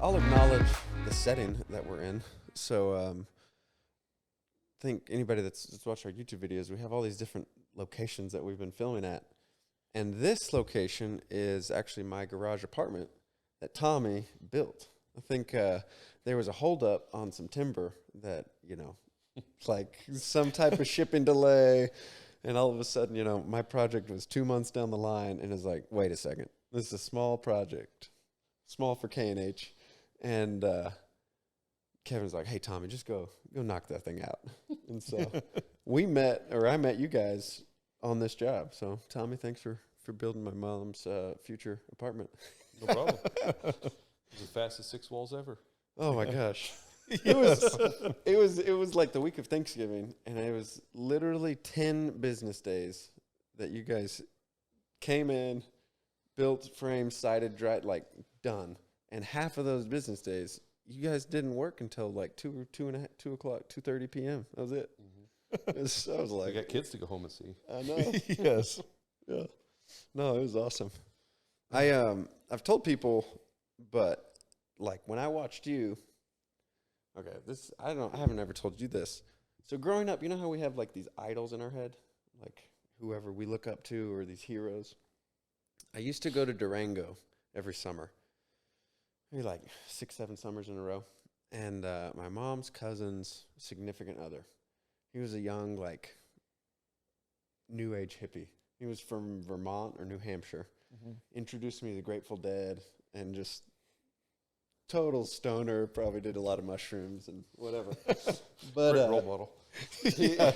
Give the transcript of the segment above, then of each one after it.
I'll acknowledge the setting that we're in. So, I think anybody that's watched our YouTube videos, we have all these different locations that we've been filming at. And this location is actually my garage apartment that Tommy built. I think there was a holdup on some timber that, like some type of shipping delay. And all of a sudden, my project was 2 months down the line and it's like, wait a second, this is a small project, small for K&H. And Kevin's like, hey, Tommy, just go knock that thing out. And so I met you guys on this job. So, Tommy, thanks for building my mom's future apartment. No problem. It was the fastest 6 walls ever. Oh my gosh. It was like the week of Thanksgiving, and it was literally 10 business days that you guys came in, built, framed, sided, dried, like done. And half of those business days, you guys didn't work until like 2 o'clock, 2:30 p.m. That was it. Mm-hmm. I was like, we got kids to go home and see. I know. Yes. Yeah. No, it was awesome. I've told people, but like when I watched you, okay, I haven't ever told you this. So growing up, you know how we have like these idols in our head, like whoever we look up to or these heroes. I used to go to Durango every summer, maybe like 6, 7 summers in a row, and my mom's cousin's significant other, he was a young like new age hippie. He was from Vermont or New Hampshire. Mm-hmm. Introduced me to the Grateful Dead and just total stoner, probably did a lot of mushrooms and whatever. But great role model. Yeah.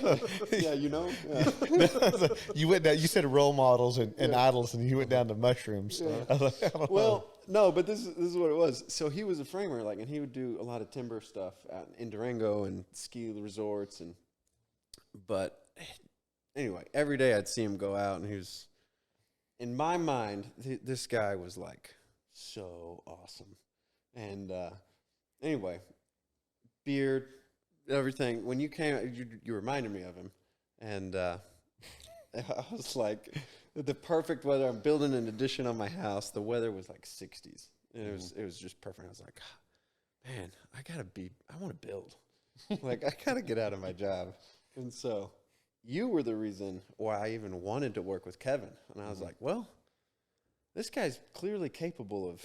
You went down, you said role models and idols, and you went down to mushrooms. Yeah. I was like, I don't well, know. no, but this is what it was. So he was a framer, like, and he would do a lot of timber stuff out in Durango and ski resorts, but anyway, every day I'd see him go out, and he was, in my mind, this guy was like so awesome. And anyway, beard, everything. When you came, you reminded me of him, and I was like, the perfect weather. I'm building an addition on my house. The weather was like 60s, and it was just perfect. I was like, man, I want to build. Like, I gotta get out of my job. And so you were the reason why I even wanted to work with Kevin. And I was like, well, this guy's clearly capable of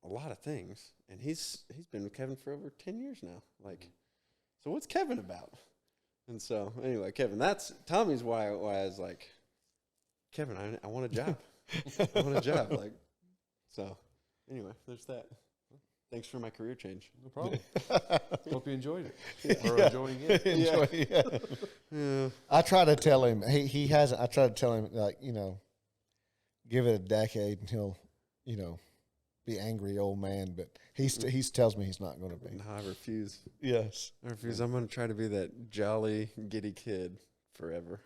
a lot of things, and he's been with Kevin for over 10 years now. Like, so what's Kevin about? And so anyway, Kevin, that's Tommy's why I was like, Kevin, I want a job. I want a job. Like, so anyway, there's that. Thanks for my career change. No problem. Hope you enjoyed it. Or enjoying it. Yeah. I try to tell him he hasn't. I try to tell him, like, give it a decade and he'll, be angry old man. But he tells me he's not going to be. No, I refuse. Yes, I refuse. I'm going to try to be that jolly, giddy kid forever.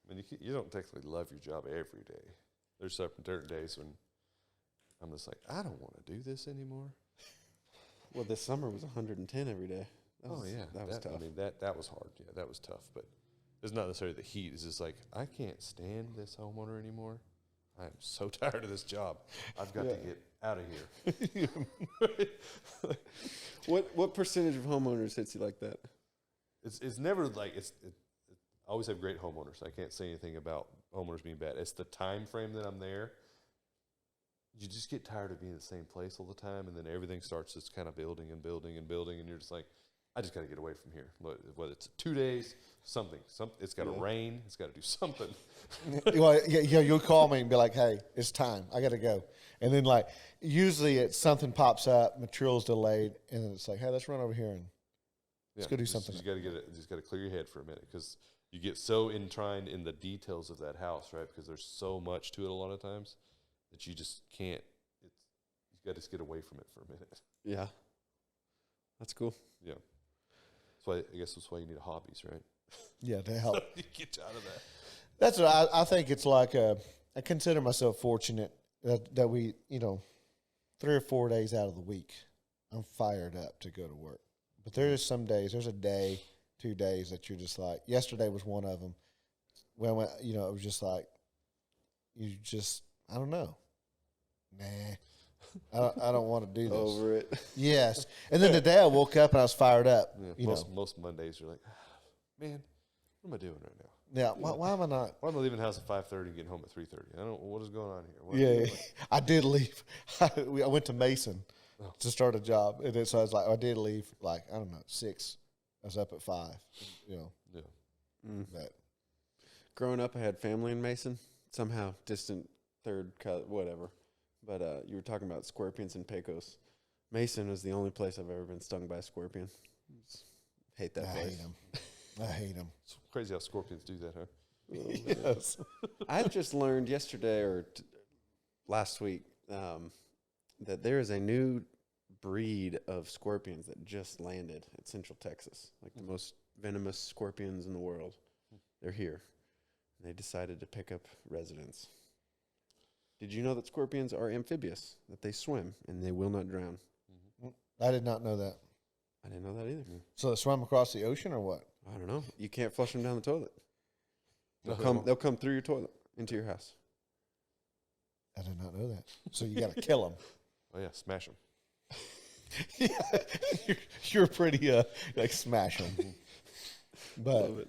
I mean, you don't technically love your job every day. There's certain days when I'm just like, I don't want to do this anymore. Well, this summer was 110 every day. That was tough. I mean, that was hard. Yeah, that was tough. But it's not necessarily the heat. It's just like, I can't stand this homeowner anymore. I am so tired of this job. I've got to get out of here. What percentage of homeowners hits you like that? It's never like I always have great homeowners. I can't say anything about homeowners being bad. It's the time frame that I'm there. You just get tired of being in the same place all the time, and then everything starts just kind of building and building and building, and you're just like, I just got to get away from here. Whether it's 2 days, something. It's got to rain. It's got to do something. Well, you'll call me and be like, hey, it's time. I got to go. And then, like, usually it's something pops up, material's delayed, and then it's like, hey, let's run over here and let's go do something. You just got to clear your head for a minute, because you get so entwined in the details of that house, right? Because there's so much to it a lot of times that you just can't. You got to just get away from it for a minute. Yeah, that's cool. Yeah, so I guess that's why you need hobbies, right? Yeah, to help. You get out of that. That's what I think. It's like I consider myself fortunate that we, 3 or 4 days out of the week, I'm fired up to go to work. But there's some days. There's a day, 2 days that you're just like. Yesterday was one of them. When it was just like, I don't know. Nah. I don't want to do this. Over it. Yes. And then today I woke up and I was fired up. Yeah, You know. most Mondays you're like, man, what am I doing right now? Yeah. Why am I not? Why am I leaving the house at 5:30 and getting home at 3:30? I don't. What is going on here? What, Yeah. like, I did leave. I went to Mason Oh. to start a job. And then, so I was like, I did leave like, I don't know, 6. I was up at 5. You know. yeah. But Growing up, I had family in Mason. Somehow distant third cousin, whatever. But you were talking about scorpions and Pecos. Mason was the only place I've ever been stung by a scorpion. Hate that I place. hate them. I hate them. It's crazy how scorpions do that, huh? Yes. I've just learned yesterday or last week that there is a new breed of scorpions that just landed at Central Texas, like the most venomous scorpions in the world. They're here. And they decided to pick up residence. Did you know that scorpions are amphibious, that they swim and they will not drown? I did not know that. I didn't know that either. So they swam across the ocean or what? I don't know. You can't flush them down the toilet. No, They'll come through your toilet into your house. I did not know that. So you got to kill them. Oh yeah, smash them. Yeah, you're pretty like smash them. But Love it.